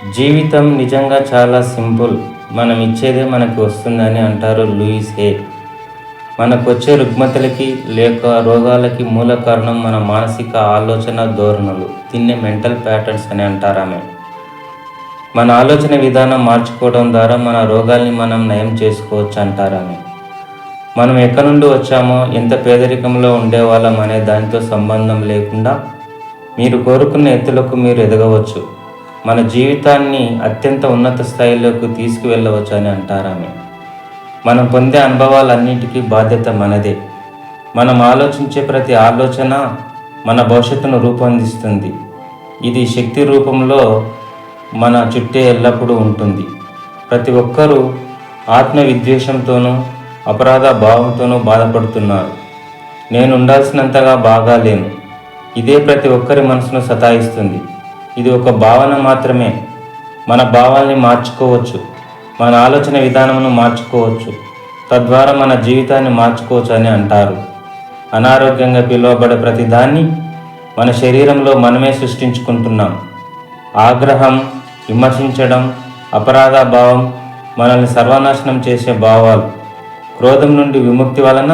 జీవితం నిజంగా చాలా సింపుల్. మనం ఇచ్చేదే మనకు వస్తుందని అంటారు లూయిస్ హే. మనకు వచ్చే రుగ్మతలకి లేక రోగాలకి మూల కారణం మన మానసిక ఆలోచన ధోరణులు, దీన్నే మెంటల్ ప్యాటర్న్స్ అని అంటారామె. మన ఆలోచన విధానం మార్చుకోవడం ద్వారా మన రోగాల్ని మనం నయం చేసుకోవచ్చు అంటారామె. మనం ఎక్కడి నుండి వచ్చామో, ఎంత పేదరికంలో ఉండేవాళ్ళం అనే దానితో సంబంధం లేకుండా మీరు కోరుకున్న ఎత్తులకు మీరు ఎదగవచ్చు. మన జీవితాన్ని అత్యంత ఉన్నత స్థాయిలోకి తీసుకువెళ్ళవచ్చు అని అంటారామె. మనం పొందే అనుభవాలన్నింటికీ బాధ్యత మనదే. మనం ఆలోచించే ప్రతి ఆలోచన మన భవిష్యత్తును రూపొందిస్తుంది. ఇది శక్తి రూపంలో మన చుట్టే ఎల్లప్పుడూ ఉంటుంది. ప్రతి ఒక్కరూ ఆత్మ విద్వేషంతోనూ అపరాధ భావంతోనూ బాధపడుతున్నారు. నేను ఉండాల్సినంతగా బాగా లేను. ఇదే ప్రతి ఒక్కరి మనసును సతాయిస్తుంది. ఇది ఒక భావన మాత్రమే. మన భావాల్ని మార్చుకోవచ్చు, మన ఆలోచన విధానమును మార్చుకోవచ్చు, తద్వారా మన జీవితాన్ని మార్చుకోవచ్చు అని అంటారు. అనారోగ్యంగా పిలువబడే ప్రతిదాన్ని మన శరీరంలో మనమే సృష్టించుకుంటున్నాం. ఆగ్రహం, విమర్శించడం, అపరాధ భావం మనల్ని సర్వనాశనం చేసే భావాలు. క్రోధం నుండి విముక్తి వలన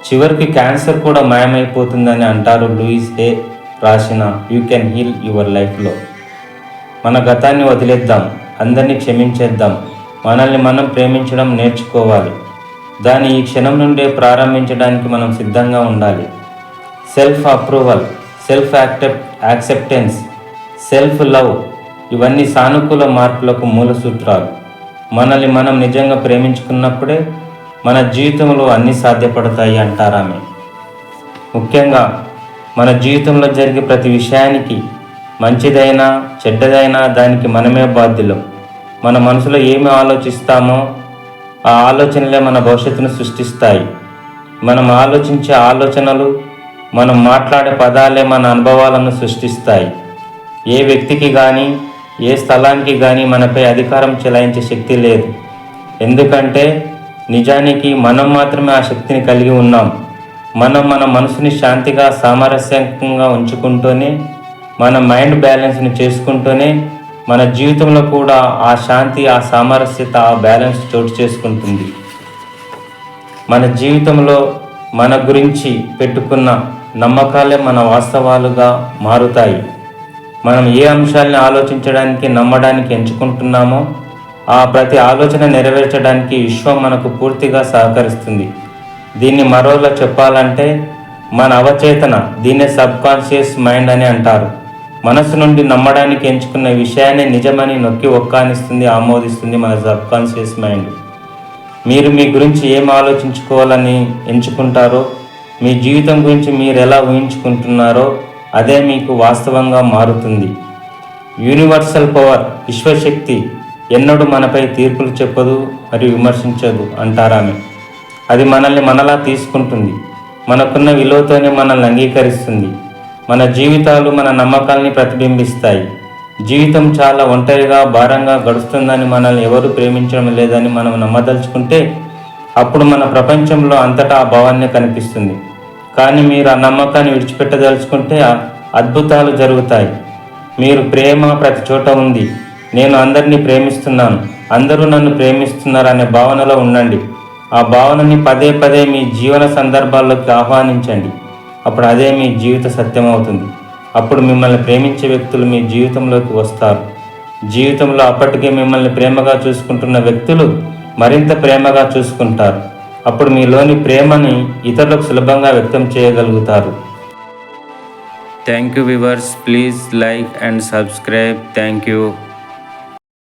చివరికి క్యాన్సర్ కూడా మాయమైపోతుందని అంటారు లూయిస్ హే రాసిన యూ కెన్ హీల్ యువర్ లైఫ్లో. మన గతాన్ని వదిలేద్దాం, అందరినీ క్షమించేద్దాం, మనల్ని మనం ప్రేమించడం నేర్చుకోవాలి. దాన్ని ఈ క్షణం నుండే ప్రారంభించడానికి మనం సిద్ధంగా ఉండాలి. Self approval, self acceptance, self love, ఇవన్నీ సానుకూల మార్పులకు మూల సూత్రాలు. మనల్ని మనం నిజంగా ప్రేమించుకున్నప్పుడే మన జీవితంలో అన్నీ సాధ్యపడతాయి అంటారామె. ముఖ్యంగా మన జీవితంలో జరిగే ప్రతి విషయానికి, మంచిదైనా చెడ్డదైనా, దానికి మనమే బాధ్యులం. మన మనసులో ఏమి ఆలోచిస్తామో ఆ ఆలోచనలే మన భవిష్యత్తును సృష్టిస్తాయి. మనం ఆలోచించే ఆలోచనలు, మనం మాట్లాడే పదాలే మన అనుభవాలను సృష్టిస్తాయి. ఏ వ్యక్తికి కానీ ఏ స్థలానికి కానీ మనపై అధికారం చెలాయించే శక్తి లేదు. ఎందుకంటే నిజానికి మనం మాత్రమే ఆ శక్తిని కలిగి ఉన్నాం. మనం మన మనసుని శాంతిగా సామరస్యంగా ఉంచుకుంటూనే, మన మైండ్ బ్యాలెన్స్ని చేసుకుంటూనే మన జీవితంలో కూడా ఆ శాంతి, ఆ సామరస్యత, ఆ బ్యాలెన్స్ చోటు చేసుకుంటుంది. మన జీవితంలో మన గురించి పెట్టుకున్న నమ్మకాలే మన వాస్తవాలుగా మారుతాయి. మనం ఏ అంశాలను ఆలోచించడానికి, నమ్మడానికి ఎంచుకుంటున్నామో ఆ ప్రతి ఆలోచన నెరవేర్చడానికి విశ్వం మనకు పూర్తిగా సహకరిస్తుంది. దీన్ని మరోలా చెప్పాలంటే మన అవచేతన, దీన్నే సబ్కాన్షియస్ మైండ్ అని అంటారు. మనసు నుండి నమ్మడానికి ఎంచుకున్న విషయాన్ని నిజమని నొక్కి ఒక్కానిస్తుంది, ఆమోదిస్తుంది మన సబ్కాన్షియస్ మైండ్. మీరు మీ గురించి ఏం ఆలోచించుకోవాలని ఎంచుకుంటారో, మీ జీవితం గురించి మీరు ఎలా ఊహించుకుంటున్నారో అదే మీకు వాస్తవంగా మారుతుంది. యూనివర్సల్ పవర్, విశ్వశక్తి ఎన్నడూ మనపై తీర్పులు చెప్పదు మరియు విమర్శించదు అంటారామె. అది మనల్ని మనలా తీసుకుంటుంది. మనకున్న విలువతోనే మనల్ని అంగీకరిస్తుంది. మన జీవితాలు మన నమ్మకాల్ని ప్రతిబింబిస్తాయి. జీవితం చాలా ఒంటరిగా, భారంగా గడుస్తుందని, మనల్ని ఎవరు ప్రేమించడం లేదని మనం నమ్మదలుచుకుంటే అప్పుడు మన ప్రపంచంలో అంతటా ఆ భావాన్నే కనిపిస్తుంది. కానీ మీరు ఆ నమ్మకాన్ని విడిచిపెట్టదలుచుకుంటే అద్భుతాలు జరుగుతాయి. మీరు ప్రేమ ప్రతి చోట ఉంది, నేను అందరినీ ప్రేమిస్తున్నాను, అందరూ నన్ను ప్రేమిస్తున్నారు అనే భావనలో ఉండండి. ఆ భావనని పదే పదే మీ జీవన సందర్భాల్లోకి ఆహ్వానించండి. అప్పుడు అదే మీ జీవిత సత్యం అవుతుంది. అప్పుడు మిమ్మల్ని ప్రేమించే వ్యక్తులు మీ జీవితంలోకి వస్తారు. జీవితంలో అప్పటికే మిమ్మల్ని ప్రేమగా చూసుకుంటున్న వ్యక్తులు మరింత ప్రేమగా చూసుకుంటారు. అప్పుడు మీలోని ప్రేమని ఇతరులకు సులభంగా వ్యక్తం చేయగలుగుతారు. Thank you viewers. Please like and subscribe. Thank you.